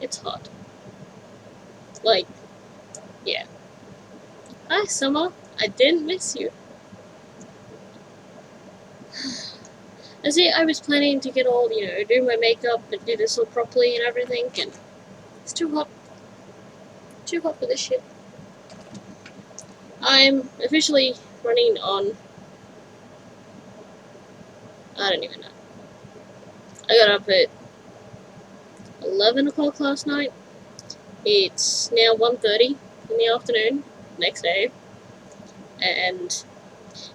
It's hot. Like, yeah. Hi, Summer. I didn't miss you. I see, I was planning to get all, do my makeup and do this all properly and everything, and it's too hot. Too hot for this shit. I'm officially running on. I don't even know. I got up at 11 o'clock last night. It's now 1:30 in the afternoon, next day, and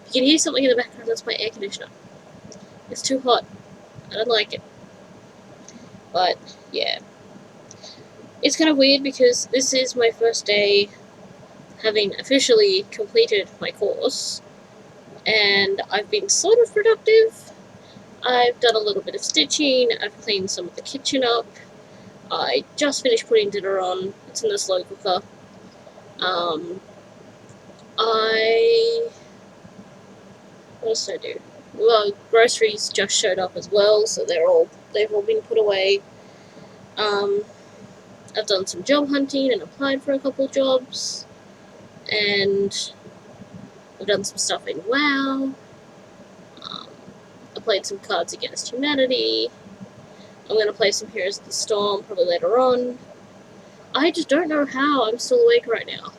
you can hear something in the background. That's my air conditioner. It's too hot. I don't like it. But yeah, it's kind of weird because this is my first day having officially completed my course, and I've been sort of productive. I've done a little bit of stitching, I've cleaned some of the kitchen up, I just finished putting dinner on, it's in the slow cooker. I. What else did I do? Well, groceries just showed up as well, so they've all been put away. Um, I've done some job hunting and applied for a couple jobs, and I've done some stuff in WoW. I played some Cards Against Humanity. I'm going to play some Heroes of the Storm probably later on. I just don't know how I'm still awake right now.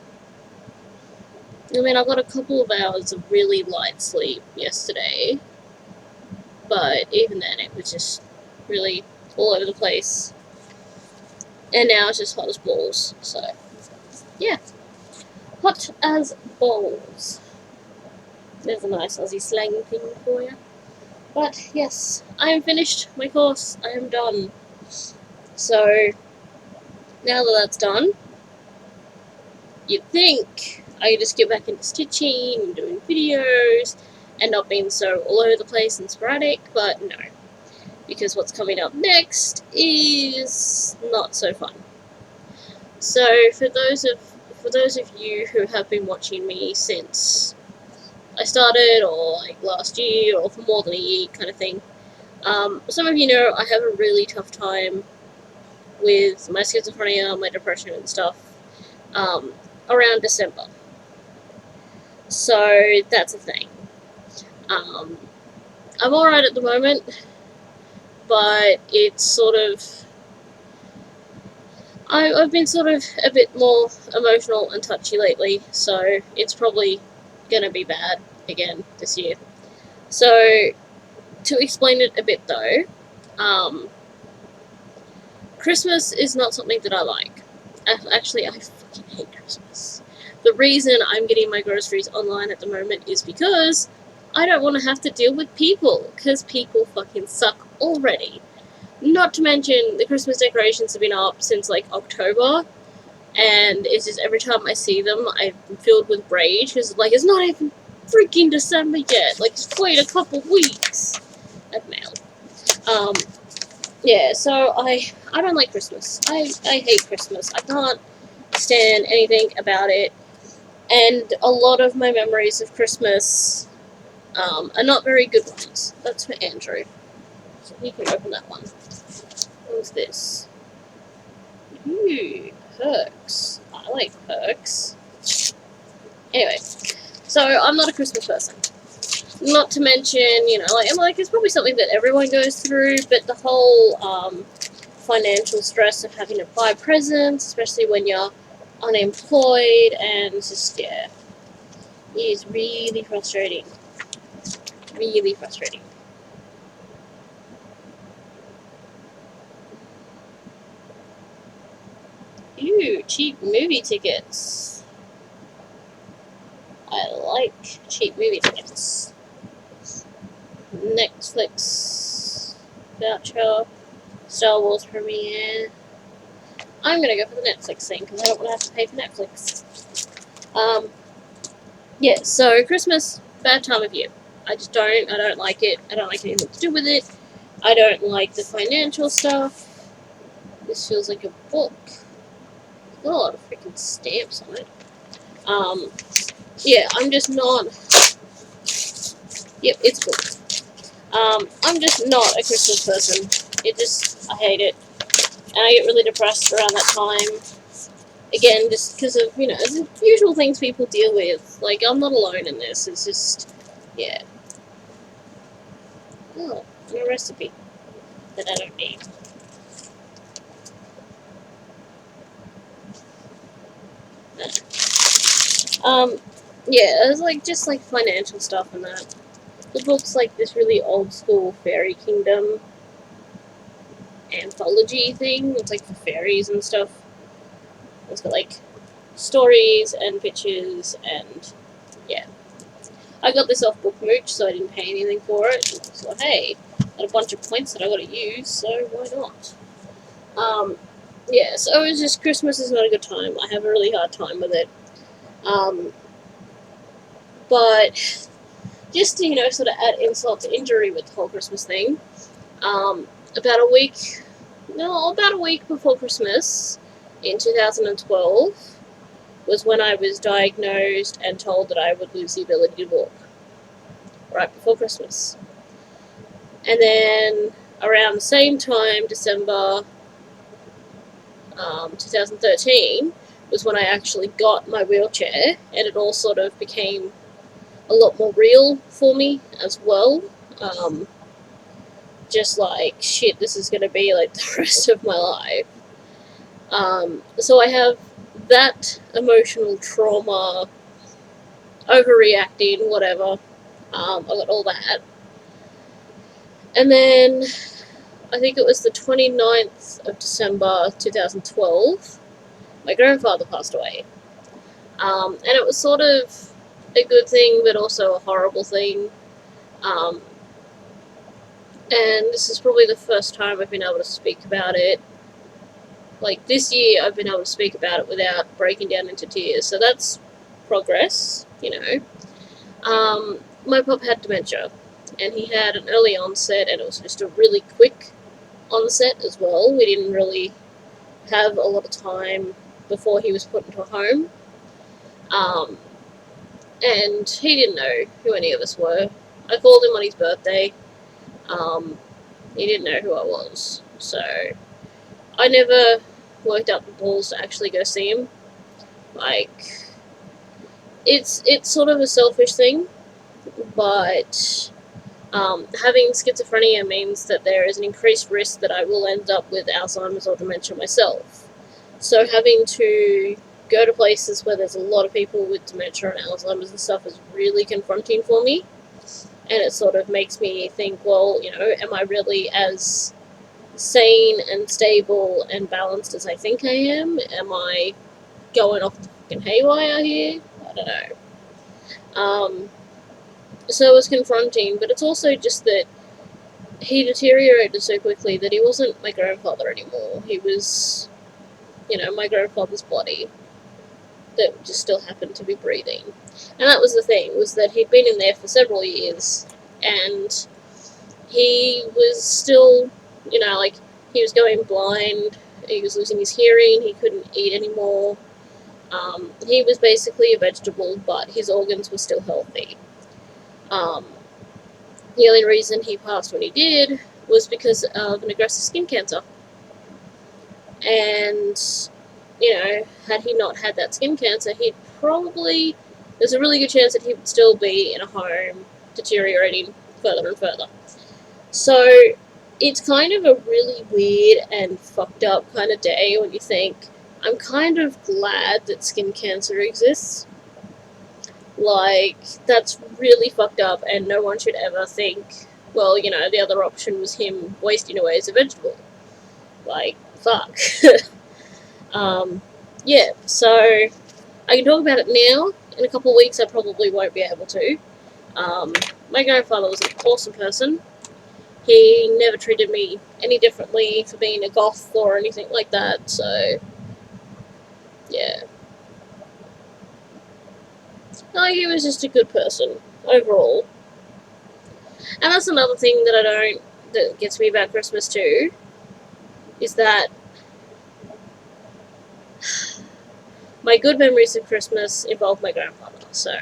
I mean, I got a couple of hours of really light sleep yesterday, but even then it was just really all over the place. And now it's just hot as balls, so yeah. Hot as balls. There's a nice Aussie slang thing for you. But yes, I am finished my course. I am done. So now that that's done, you'd think I could just get back into stitching and doing videos and not being so all over the place and sporadic, but no. Because what's coming up next is not so fun. So for those of you who have been watching me since I started, or like last year, or for more than a year kind of thing, some of you know I have a really tough time with my schizophrenia, my depression and stuff, around December. So that's a thing. I'm alright at the moment, but it's sort of. I've been sort of a bit more emotional and touchy lately, so it's probably gonna be bad again this year. So, to explain it a bit though, Christmas is not something that I like. Actually, I fucking hate Christmas. The reason I'm getting my groceries online at the moment is because I don't want to have to deal with people, because people fucking suck already. Not to mention, the Christmas decorations have been up since like October, and it's just every time I see them, I'm filled with rage, because like, it's not even freaking December yet. Like, just wait a couple weeks. At mail. Yeah, so I don't like Christmas. I hate Christmas. I can't stand anything about it. And a lot of my memories of Christmas are not very good ones. That's for Andrew. So he can open that one. What's this? Ooh, perks. I like perks. Anyway, so I'm not a Christmas person. Not to mention, it's probably something that everyone goes through, but the whole financial stress of having to buy presents, especially when you're unemployed, and it's just, yeah, it is really frustrating. Really frustrating. Ew, cheap movie tickets. I like cheap movie tickets. Netflix voucher, Star Wars premiere. I'm gonna go for the Netflix thing because I don't want to have to pay for Netflix. Yeah, so Christmas, bad time of year. I don't like it. I don't like anything to do with it. I don't like the financial stuff. This feels like a book. There's got a lot of freaking stamps on it. Yeah, I'm just not. Yep, it's cool. I'm just not a Christmas person. I hate it. and I get really depressed around that time. Again, just because of, the usual things people deal with. Like, I'm not alone in this. It's just, yeah. Oh, and a recipe that I don't need. Yeah, it was like just like financial stuff and that. The book's like this really old school fairy kingdom anthology thing. It's like for fairies and stuff. It's got like stories and pictures and yeah. I got this off Book Mooch, so I didn't pay anything for it. So hey, got a bunch of points that I got to use, so why not? Yeah. So it's just Christmas is not a good time. I have a really hard time with it. But just to sort of add insult to injury with the whole Christmas thing, um, about a week, no, about a week before Christmas, in 2012, was when I was diagnosed and told that I would lose the ability to walk. Right before Christmas. And then around the same time, December 2013, was when I actually got my wheelchair, and it all sort of became a lot more real for me as well. Just like, shit, this is going to be like the rest of my life. So I have that emotional trauma, overreacting, whatever. I got all that. And then I think it was the 29th of December 2012, my grandfather passed away. And it was sort of a good thing, but also a horrible thing. Um, and this is probably the first time I've been able to speak about it. Like, this year I've been able to speak about it without breaking down into tears, so that's progress, My pop had dementia, and he had an early onset, and it was just a really quick onset as well. We didn't really have a lot of time before he was put into a home. And he didn't know who any of us were. I called him on his birthday. He didn't know who I was. So I never worked up the balls to actually go see him. Like, it's sort of a selfish thing, but having schizophrenia means that there is an increased risk that I will end up with Alzheimer's or dementia myself. So having to go to places where there's a lot of people with dementia and Alzheimer's and stuff is really confronting for me. And it sort of makes me think, well, am I really as sane and stable and balanced as I think I am? Am I going off the fucking haywire here? I don't know. So it's confronting, but it's also just that he deteriorated so quickly that he wasn't my grandfather anymore. He was, my grandfather's body that just still happened to be breathing. And that was the thing, was that he'd been in there for several years, and he was still, he was going blind, he was losing his hearing, he couldn't eat anymore. He was basically a vegetable, but his organs were still healthy. The only reason he passed when he did was because of an aggressive skin cancer. And, had he not had that skin cancer, there's a really good chance that he would still be in a home, deteriorating further and further. So it's kind of a really weird and fucked up kind of day when you think, I'm kind of glad that skin cancer exists. Like, that's really fucked up, and no one should ever think, well, the other option was him wasting away as a vegetable. Like, fuck. Yeah, so I can talk about it now. In a couple of weeks, I probably won't be able to. My grandfather was an awesome person. He never treated me any differently for being a goth or anything like that, so yeah. No, he was just a good person, overall. And that's another thing that gets me about Christmas too, is that my good memories of Christmas involve my grandfather, so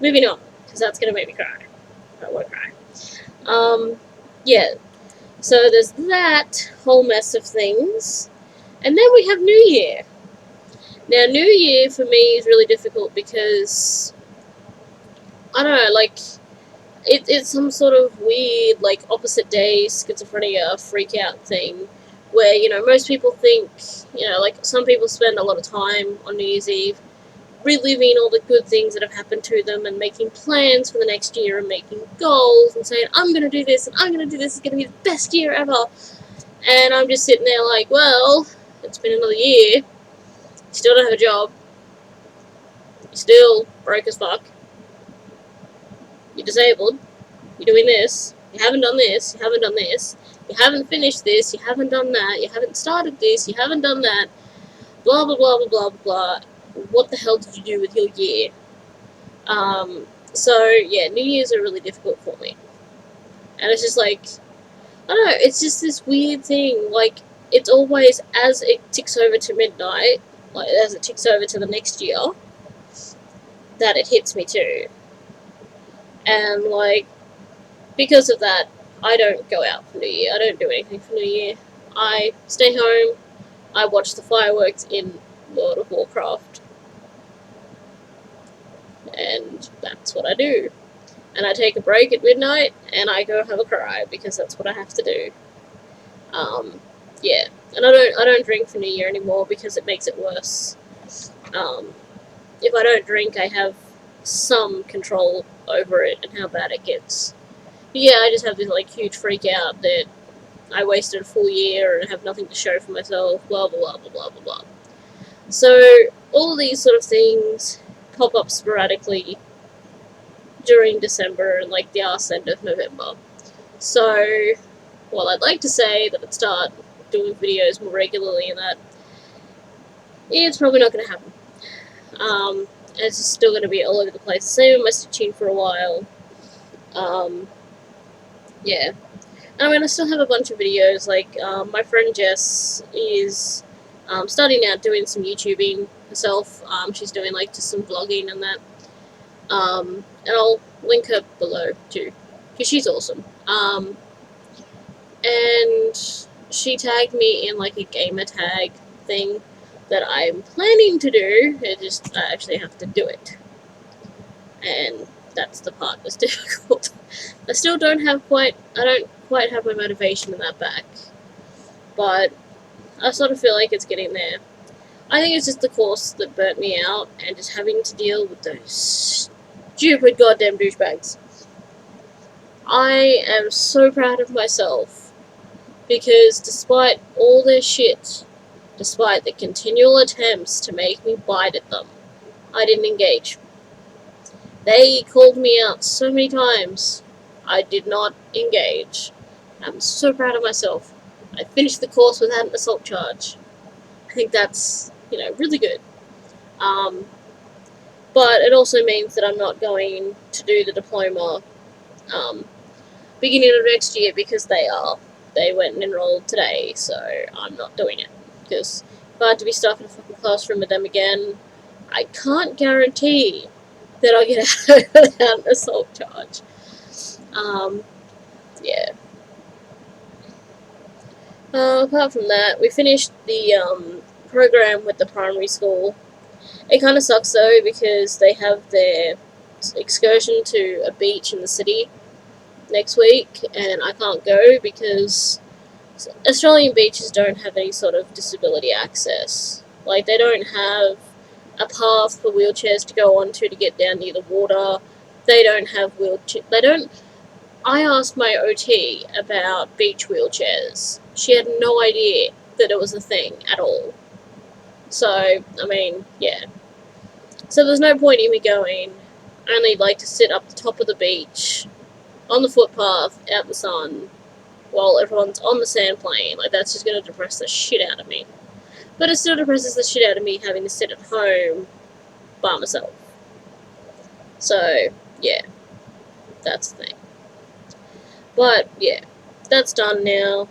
moving on, because that's going to make me cry. I won't cry. Yeah, So there's that whole mess of things. And then we have New Year. Now, New Year for me is really difficult because, I don't know, like, it's some sort of weird, like, opposite day schizophrenia freak out thing where, most people think, like, some people spend a lot of time on New Year's Eve reliving all the good things that have happened to them and making plans for the next year and making goals and saying, I'm going to do this and I'm going to do this, it's going to be the best year ever. And I'm just sitting there like, well, it's been another year, you still don't have a job, you're still broke as fuck, you're disabled, you're doing this, you haven't done this, you haven't done this, you haven't finished this, you haven't done that, you haven't started this, you haven't done that, blah blah blah blah blah blah. What the hell did you do with your year? So yeah, New Year's are really difficult for me. And it's just like, I don't know, it's just this weird thing, like, it's always as it ticks over to midnight, like, as it ticks over to the next year, that it hits me too. And, like, because of that, I don't go out for New Year, I don't do anything for New Year. I stay home, I watch the fireworks in World of Warcraft. And that's what I do. And I take a break at midnight, and I go have a cry, because that's what I have to do. Yeah. And I don't drink for New Year anymore, because it makes it worse. If I don't drink, I have some control over it and how bad it gets. But yeah, I just have this, like, huge freak out that I wasted a full year and have nothing to show for myself, blah blah blah blah blah blah. So all of these sort of things pop up sporadically during December and, like, the arse end of November. So, while I'd like to say that I'd start doing videos more regularly and that, it's probably not going to happen. It's still going to be all over the place. Same with my stitching for a while. Yeah. I mean, I still have a bunch of videos. Like, my friend Jess is starting out doing some YouTubing herself. She's doing, like, just some vlogging and that. And I'll link her below too, because she's awesome. And she tagged me in, like, a gamer tag thing that I'm planning to do. I actually have to do it, and that's the part that's difficult. I don't quite have my motivation in that back, but I sort of feel like it's getting there. I think it's just the course that burnt me out, and just having to deal with those stupid goddamn douchebags. I am so proud of myself, because despite all their shit, despite the continual attempts to make me bite at them, I didn't engage. They called me out so many times, I did not engage. I'm so proud of myself. I finished the course without an assault charge. I think that's, really good. But it also means that I'm not going to do the diploma beginning of next year, because they went and enrolled today, so I'm not doing it. Because if I had to be stuck in a fucking classroom with them again, I can't guarantee that I'll get out without an assault charge. Yeah. Apart from that, we finished the program with the primary school. It kind of sucks though, because they have their excursion to a beach in the city next week, and I can't go because Australian beaches don't have any sort of disability access. Like, they don't have a path for wheelchairs to go onto to get down near the water. They don't have I asked my OT about beach wheelchairs. She had no idea that it was a thing at all. So, I mean, yeah. So there's no point in me going. I only like to sit up the top of the beach, on the footpath, out in the sun, while everyone's on the sand playing. Like, that's just going to depress the shit out of me. But it still depresses the shit out of me having to sit at home by myself. So, yeah. That's the thing. But, yeah. That's done now.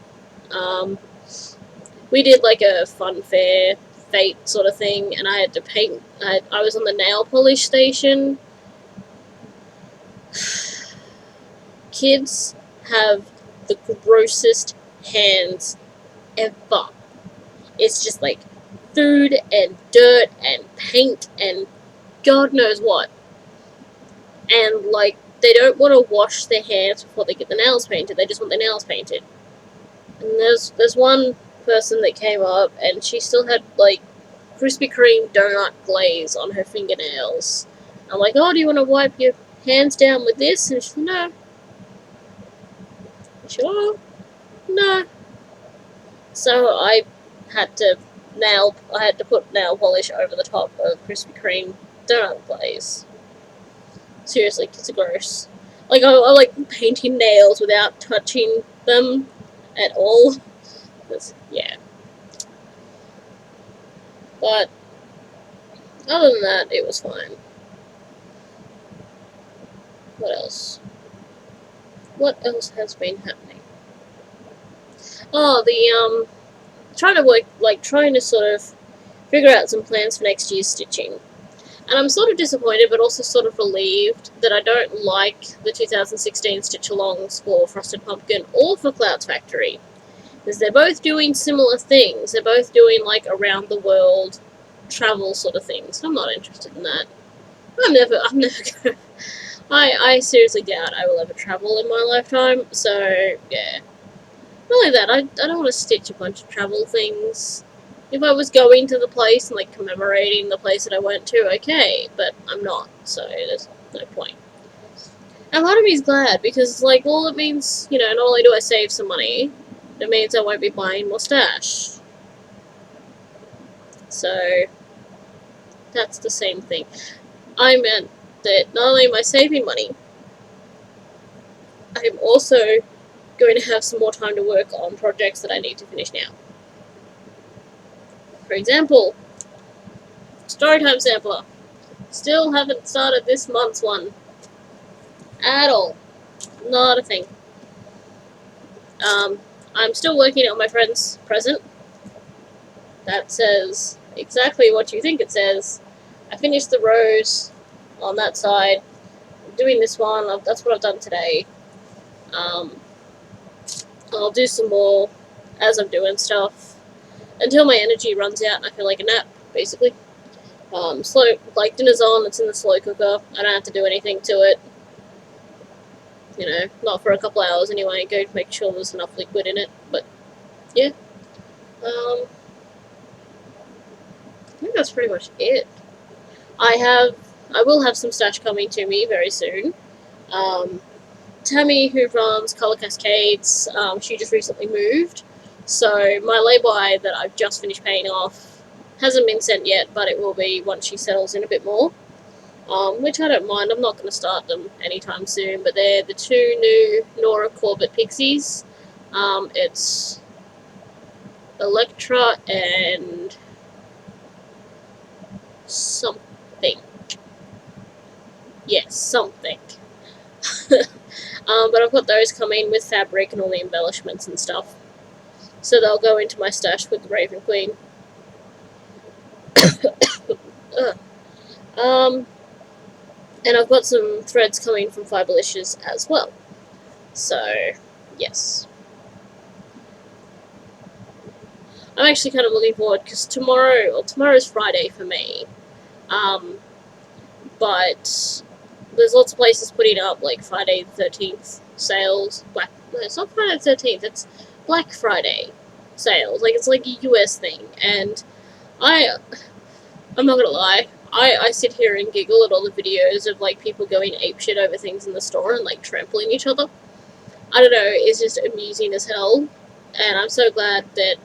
We did, like, a fun fair fate sort of thing, and I had to paint. I was on the nail polish station. Kids have the grossest hands ever. It's just like food and dirt and paint and God knows what. And like they don't want to wash their hands before they get the nails painted. They just want their nails painted. And there's one person that came up and she still had like Krispy Kreme donut glaze on her fingernails. I'm like, oh, do you want to wipe your hands down with this? And she's like, no. Sure, no. So I had to put nail polish over the top of Krispy Kreme donut glaze. Seriously, it's gross. Like I like painting nails without touching them at all. Yeah. But other than that, it was fine. What else? What else has been happening? Oh, trying to sort of figure out some plans for next year's stitching. And I'm sort of disappointed, but also sort of relieved that I don't like the 2016 stitch-alongs for Frosted Pumpkin or for Clouds Factory. Because they're both doing similar things. They're both doing, like, around-the-world travel sort of things. I'm not interested in that. I'm never gonna... I seriously doubt I will ever travel in my lifetime, so, yeah. Not only that, I don't want to stitch a bunch of travel things. If I was going to the place and, like, commemorating the place that I went to, okay, but I'm not, so there's no point. And a lot of me is glad, because, like, well, it means, you know, not only do I save some money, it means I won't be buying more stash. So, that's the same thing. I meant that not only am I saving money, I'm also going to have some more time to work on projects that I need to finish now. For example, Storytime Sampler. Still haven't started this month's one. At all. Not a thing. I'm still working on my friend's present. That says exactly what you think it says. I finished the rows on that side. I'm doing this one. That's what I've done today. I'll do some more as I'm doing stuff until my energy runs out and I feel like a nap, basically. Like dinner's on, it's in the slow cooker. I don't have to do anything to it. You know, not for a couple hours anyway. Go make sure there's enough liquid in it. But yeah, I think that's pretty much it. I will have some stash coming to me very soon. Tammy, who runs Colour Cascades, she just recently moved, so my lay-by that I've just finished paying off hasn't been sent yet, but it will be once she settles in a bit more, which I don't mind. I'm not going to start them anytime soon, but they're the two new Nora Corbett Pixies. It's Electra and something. Yes, something. But I've got those coming with fabric and all the embellishments and stuff. So they'll go into my stash with the Raven Queen. And I've got some threads coming from Fiberlicious as well. So, yes. I'm actually kind of looking forward, because tomorrow's Friday for me. But there's lots of places putting up, like, Friday the 13th sales. No, it's not Friday the 13th, it's Black Friday sales. Like, it's like a US thing. And I'm not gonna lie, I sit here and giggle at all the videos of, like, people going apeshit over things in the store and, like, trampling each other. I don't know, it's just amusing as hell. And I'm so glad that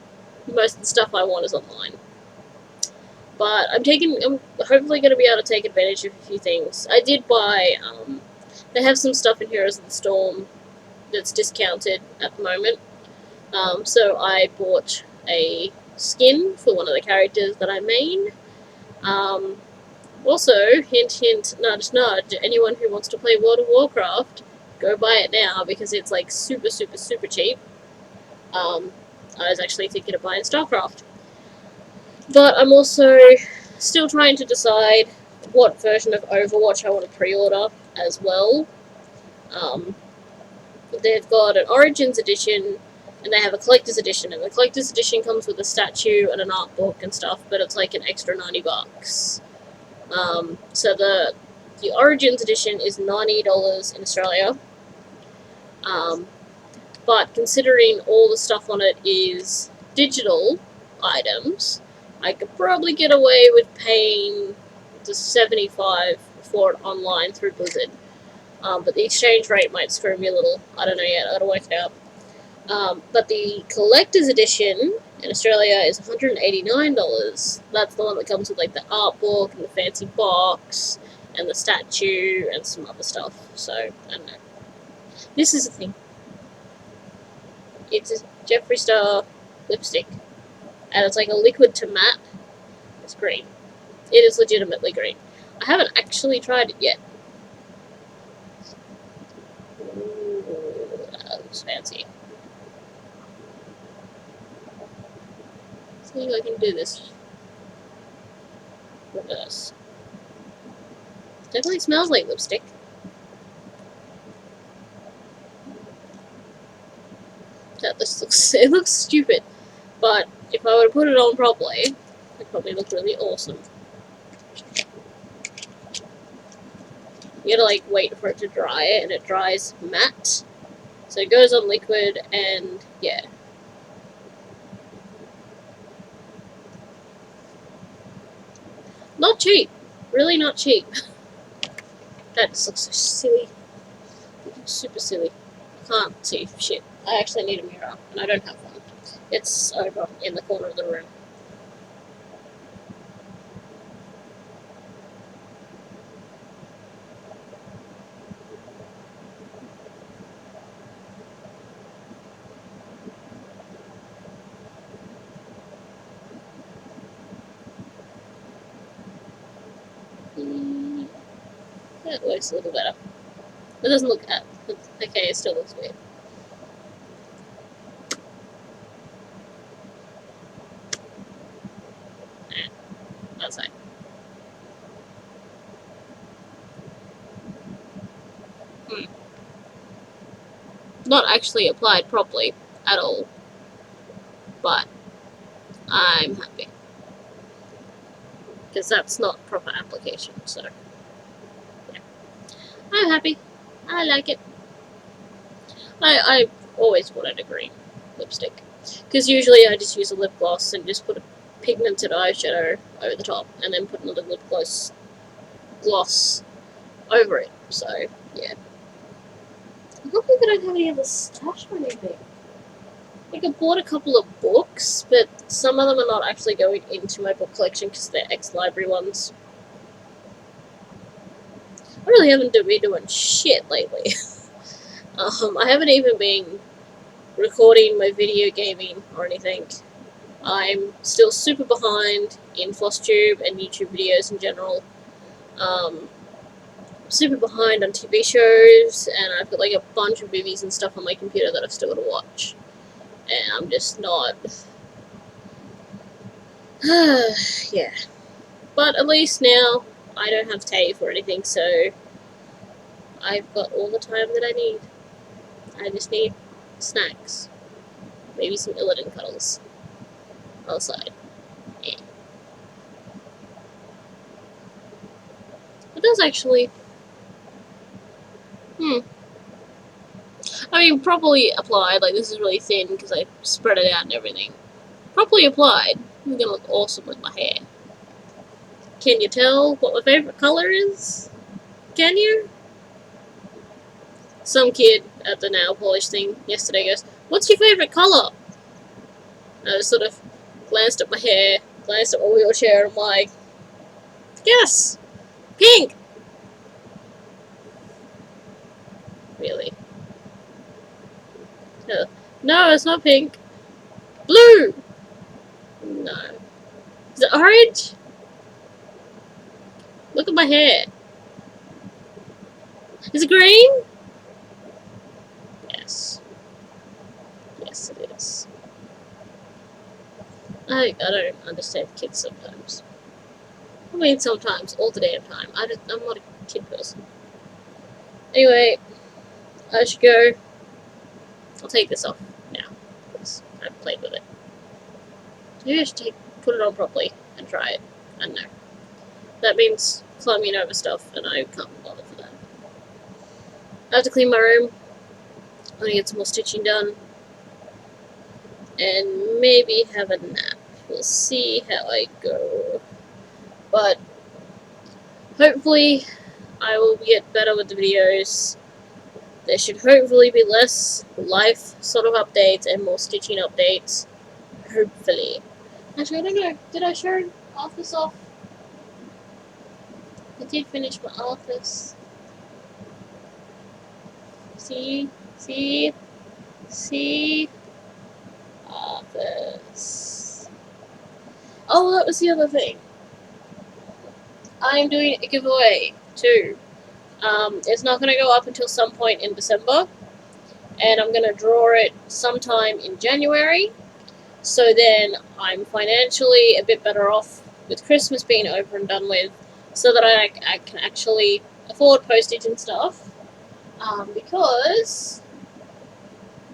most of the stuff I want is online. But I'm hopefully going to be able to take advantage of a few things. I did buy, they have some stuff in Heroes of the Storm that's discounted at the moment. So I bought a skin for one of the characters that I main. Also, hint hint, nudge nudge, anyone who wants to play World of Warcraft, go buy it now, because it's like super super super cheap. I was actually thinking of buying StarCraft. But I'm also still trying to decide what version of Overwatch I want to pre-order as well. They've got an Origins edition and they have a collector's edition, and the collector's edition comes with a statue and an art book and stuff, but it's like an extra $90. So the Origins edition is $90 in Australia. But considering all the stuff on it is digital items, I could probably get away with paying the $75 for it online through Blizzard. But the exchange rate might screw me a little. I don't know yet. I gotta work it out. But the collector's edition in Australia is $189. That's the one that comes with like the art book and the fancy box and the statue and some other stuff. So I don't know. This is the thing. It's a Jeffree Star lipstick, and it's like a liquid to matte. It's green. It is legitimately green. I haven't actually tried it yet. Ooh, that looks fancy. See if I can do this. Reverse. Definitely smells like lipstick. It looks stupid, but if I were to put it on properly, it'd probably look really awesome. You gotta like wait for it to dry, and it dries matte, so it goes on liquid, and yeah. Not cheap, really not cheap. That just looks so silly, super silly. I can't see shit. I actually need a mirror, and I don't have one. It's over in the corner of the room. That works a little better. It doesn't look at. Okay, it still looks weird. Outside. Not actually applied properly at all, but I'm happy. Because that's not proper application, so yeah. I'm happy. I like it. I always wanted a green lipstick, because usually I just use a lip gloss and just put a pigmented eyeshadow over the top, and then put another lip gloss over it. So yeah. I'm happy that I don't have any other stash or anything. Like, I bought a couple of books, but some of them are not actually going into my book collection because they're ex-library ones. I really haven't been doing shit lately. I haven't even been recording my video gaming or anything. I'm still super behind in FlossTube and YouTube videos in general. Super behind on TV shows, and I've got like a bunch of movies and stuff on my computer that I've still got to watch. And I'm just not. Yeah. But at least now I don't have TAFE or anything, so I've got all the time that I need. I just need snacks. Maybe some Illidan cuddles. Outside. Yeah. It does actually. I mean, properly applied, like this is really thin because I spread it out and everything. Properly applied, I'm gonna look awesome with my hair. Can you tell what my favorite color is? Can you? Some kid at the nail polish thing yesterday goes, "What's your favorite color?" And I just sort of glanced at my hair, glanced at my wheelchair, and I'm like, "Yes! Pink!" Really? No, it's not pink. Blue! No. Is it orange? Look at my hair. Is it green? Yes. Yes, it is. I don't understand kids sometimes. I mean, sometimes, all the damn time. I'm not a kid person. Anyway, I should go. I'll take this off now. played with it. Maybe I should put it on properly and try it. I don't know. That means climbing over stuff, and I can't be bothered for that. I have to clean my room. I'm gonna get some more stitching done. And maybe have a nap. We'll see how I go. But hopefully I will get better with the videos. There should hopefully be less life sort of updates and more stitching updates. Hopefully. Actually, I don't know. Did I show Arthas off? I did finish my Arthas. See? Arthas. Oh, that was the other thing. I'm doing a giveaway too. It's not going to go up until some point in December, and I'm going to draw it sometime in January. So then I'm financially a bit better off with Christmas being over and done with, so that I can actually afford postage and stuff. Because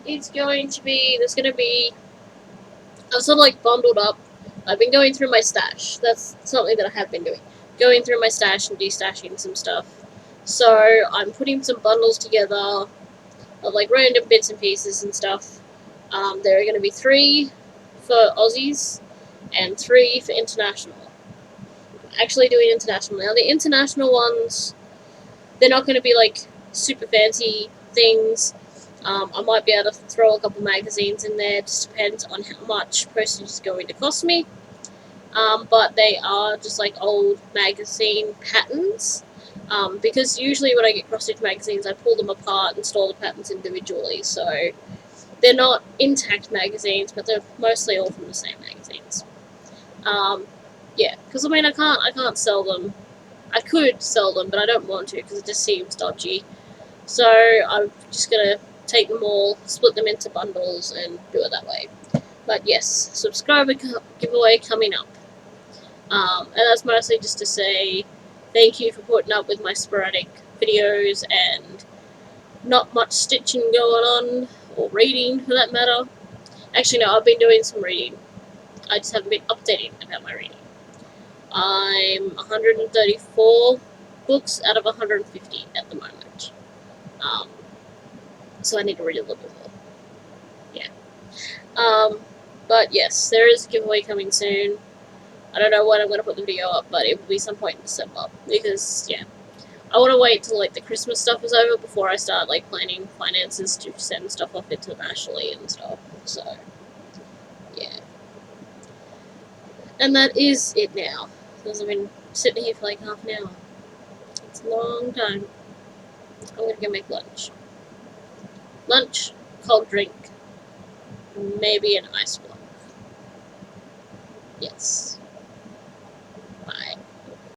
it's going to be, I'm sort of like bundled up. I've been going through my stash. That's something that I have been doing. Going through my stash and destashing some stuff. So I'm putting some bundles together of like random bits and pieces and stuff. There are going to be 3 for Aussies and 3 for international. I'm actually doing international now. The international ones, they're not going to be like super fancy things. I might be able to throw a couple magazines in there. It just depends on how much postage is going to cost me. But they are just like old magazine patterns. Because usually when I get cross-stitch magazines, I pull them apart and store the patterns individually. So they're not intact magazines, but they're mostly all from the same magazines. Yeah, because I mean I can't sell them. I could sell them, but I don't want to because it just seems dodgy. So I'm just gonna take them all, split them into bundles, and do it that way. But yes, subscriber giveaway coming up. And that's mostly just to say thank you for putting up with my sporadic videos and not much stitching going on, or reading for that matter. Actually, no, I've been doing some reading. I just haven't been updating about my reading. I'm 134 books out of 150 at the moment. So I need to read a little bit more. Yeah. But yes, there is a giveaway coming soon. I don't know when I'm going to put the video up, but it will be some point in December. Because, yeah, I want to wait till, like, the Christmas stuff is over before I start, like, planning finances to send stuff off internationally and stuff. So, yeah. And that is it now. Because I've been sitting here for, like, half an hour. It's a long time. I'm going to go make lunch. Lunch, cold drink, maybe an ice block. Yes.